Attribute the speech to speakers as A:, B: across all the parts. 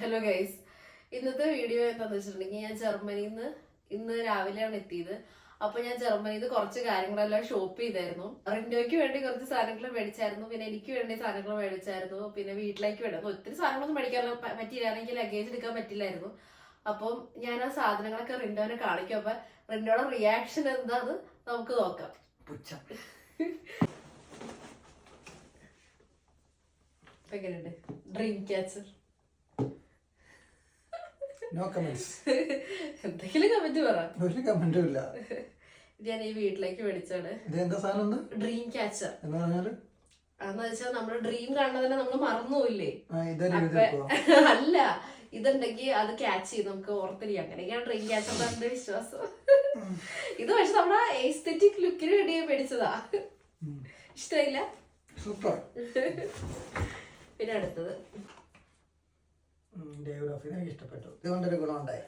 A: Hello guys, ഇന്നത്തെ video എന്താന്ന് വെച്ചിട്ടുണ്ടെങ്കിൽ ഞാൻ ജർമ്മനിയിൽ നിന്ന് ഇന്ന് രാവിലെയാണ് എത്തിയത്. അപ്പൊ ഞാൻ ജർമ്മനിയിൽ നിന്ന് കുറച്ച് കാര്യങ്ങളെല്ലാം ഷോപ്പ് ചെയ്തായിരുന്നു. റിൻഡോയ്ക്ക് വേണ്ടി കുറച്ച് സാധനങ്ങൾ മേടിച്ചായിരുന്നു, പിന്നെ എനിക്ക് വേണ്ടി സാധനങ്ങൾ മേടിച്ചായിരുന്നു, പിന്നെ വീട്ടിലേക്ക് വേണം ഒത്തിരി സാധനങ്ങളൊന്നും മേടിക്കാൻ പറ്റിയില്ല, എനിക്ക് ലഗേജ് എടുക്കാൻ പറ്റില്ലായിരുന്നു. അപ്പം ഞാൻ ആ സാധനങ്ങളൊക്കെ റിൻഡോനെ കാണിക്കും. അപ്പൊ റിൻഡോയുടെ റിയാക്ഷൻ എന്താന്ന് നമുക്ക് നോക്കാം. എങ്ങനെയുണ്ട് ഡ്രീം ക്യാച്ചർ?
B: No comments.
A: എന്തെങ്കിലും കമന്റ് പറ.
B: ഒരു കമന്റും ഇല്ല.
A: ഞാൻ ഈ വീട്ടിലേക്ക് മേടിച്ചാണ്.
B: ഇതെന്താ സാധനം?
A: ഡ്രീം ക്യാച്ചർ
B: എന്ന് പറഞ്ഞാല്
A: എന്ന് വെച്ചാൽ നമ്മള് ഡ്രീം കാണുന്നതിനെ നമ്മള് മറന്നുപോയില്ലേ? അല്ല, ഇതുണ്ടെങ്കിൽ അത് ക്യാച്ച് ചെയ്ത് നമുക്ക് ഓർത്തിരിക്കും. അങ്ങനെയൊക്കെയാണ് ഡ്രീം ക്യാച്ചർ എന്റെ വിശ്വാസം. ഇത് പക്ഷെ നമ്മുടെ എസ്തെറ്റിക് ലുക്കിന് വേണ്ടി മേടിച്ചതാ. ഇഷ്ടമില്ല?
B: സൂപ്പർ.
A: പിന്നെ അടുത്തത്
B: എനിക്ക് ഇഷ്ടപ്പെട്ടു. ഇതുകൊണ്ടൊരു ഗുണമുണ്ടായി.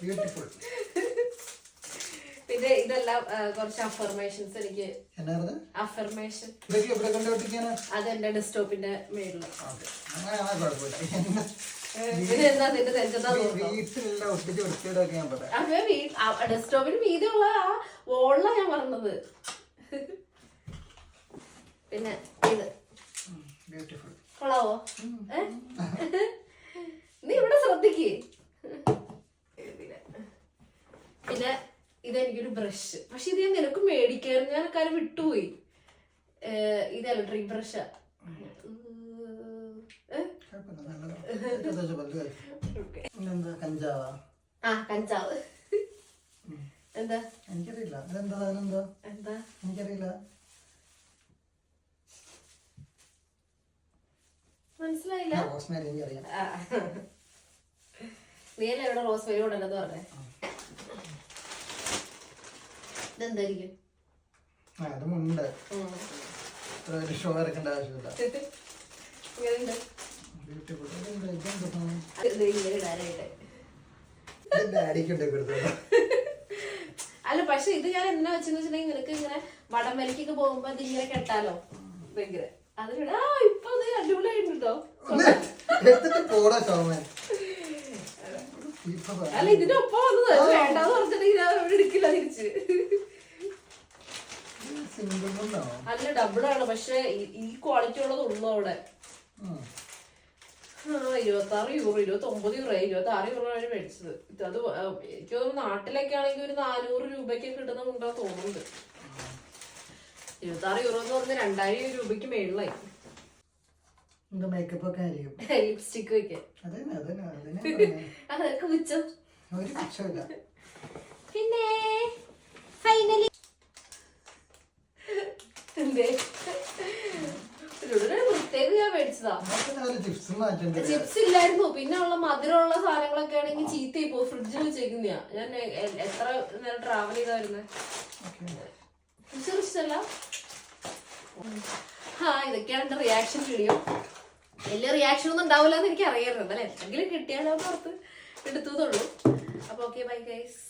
B: ബ്യൂട്ടിഫുൾ.
A: പിന്നെ ഇതെല്ലാം കുറച്ച് അഫർമേഷൻസ്. എനിക്ക് അഫർമേഷൻ അതെന്റെ ഡെസ്ക്ടോപ്പിന്റെ മേളില്. ഡെസ്ക്ടോപ്പിന് വീതിയുള്ള ആ വോളിലാണ് ഞാൻ പറഞ്ഞത്. പിന്നെ ഇത് കൊള്ളാവോ? നീ ഇവിടെ ശ്രദ്ധിക്കേ. പിന്നെ ഇതെനിക്കൊരു ബ്രഷ്, പക്ഷെ ഇത് ഞാൻ നിനക്ക് മേടിക്കായിരുന്നു, ഞാൻ കാര്യം വിട്ടുപോയി. ഇത് ഇലക്ട്രിക് ബ്രഷാ. കഞ്ചാവ്. എന്താ
B: എനിക്കറിയില്ല. എന്താ എനിക്കറിയില്ല.
A: മനസ്സിലായില്ല? നീയല്ലേ ഇവിടെ റോസ്മേരി കൊണ്ടുവന്നെന്ന് പറഞ്ഞേ. ഇതെന്തായിരിക്കും?
B: ഷോ ഇറക്കേണ്ട ആവശ്യമില്ല.
A: അല്ല, പക്ഷെ ഇത് ഞാൻ എന്നാ വെച്ചെന്ന് വെച്ചിട്ടുണ്ടെങ്കിൽ നിനക്ക് ഇങ്ങനെ വടംവലിക്കൊക്കെ പോകുമ്പോ ഇത് ഇങ്ങനെ കെട്ടാലോ ഭയങ്കര. അതിലൂടെ ഇപ്പൊ അത് അടിപൊളിയായിട്ടുണ്ടോ? അല്ല, ഇതിനൊപ്പം വന്നത് വേണ്ടാന്ന് പറഞ്ഞിട്ടുണ്ടെങ്കിൽ ഞാൻ എടുക്കില്ല തിരിച്ച്. അല്ല, ഡബിളാണ്, പക്ഷെ ഈ ക്വാളിറ്റി ഉള്ളത് ഉള്ളു അവിടെ. 26 യൂറോ, 29 യൂറോ, 26 യൂറോ ആണ് മേടിച്ചത്. അത് എനിക്ക് തോന്നുന്നു നാട്ടിലൊക്കെ ആണെങ്കിൽ ഒരു 400 രൂപയ്ക്ക് കിട്ടുന്നുണ്ടോ തോന്നുന്നുണ്ട്. 26 യൂറോ എന്ന് പറഞ്ഞാൽ 2000 രൂപയ്ക്ക് മേളിലായി. ലിപ്സ്റ്റിക് വെക്കാൻ അതൊക്കെ മിച്ചം. പിന്നെ ഫൈനലി പ്രത്യേകം ഞാൻ മേടിച്ചതാ. ചിപ്സ് ഇല്ലായിരുന്നു. പിന്നെ ഉള്ള മധുരമുള്ള സാധനങ്ങളൊക്കെ ആണെങ്കിൽ ചീത്തയായി പോകും, ഫ്രിഡ്ജിൽ വെച്ചേക്കുന്നയാ. ഞാൻ എത്ര നേരം ട്രാവൽ ചെയ്താ വരുന്നത്. ഇഷ്ടമല്ല. ഇതൊക്കെയാണ് എന്റെ റിയാക്ഷൻ വീഡിയോ. വലിയ റിയാക്ഷൻ ഒന്നും ഉണ്ടാവില്ല എന്ന് എനിക്ക് അറിയാറുണ്ട്. എന്നാലും എന്തെങ്കിലും കിട്ടിയാലോ ഓർത്ത് എടുത്തതുള്ളൂ. അപ്പൊ ഓക്കെ, ബൈ ഗൈസ്.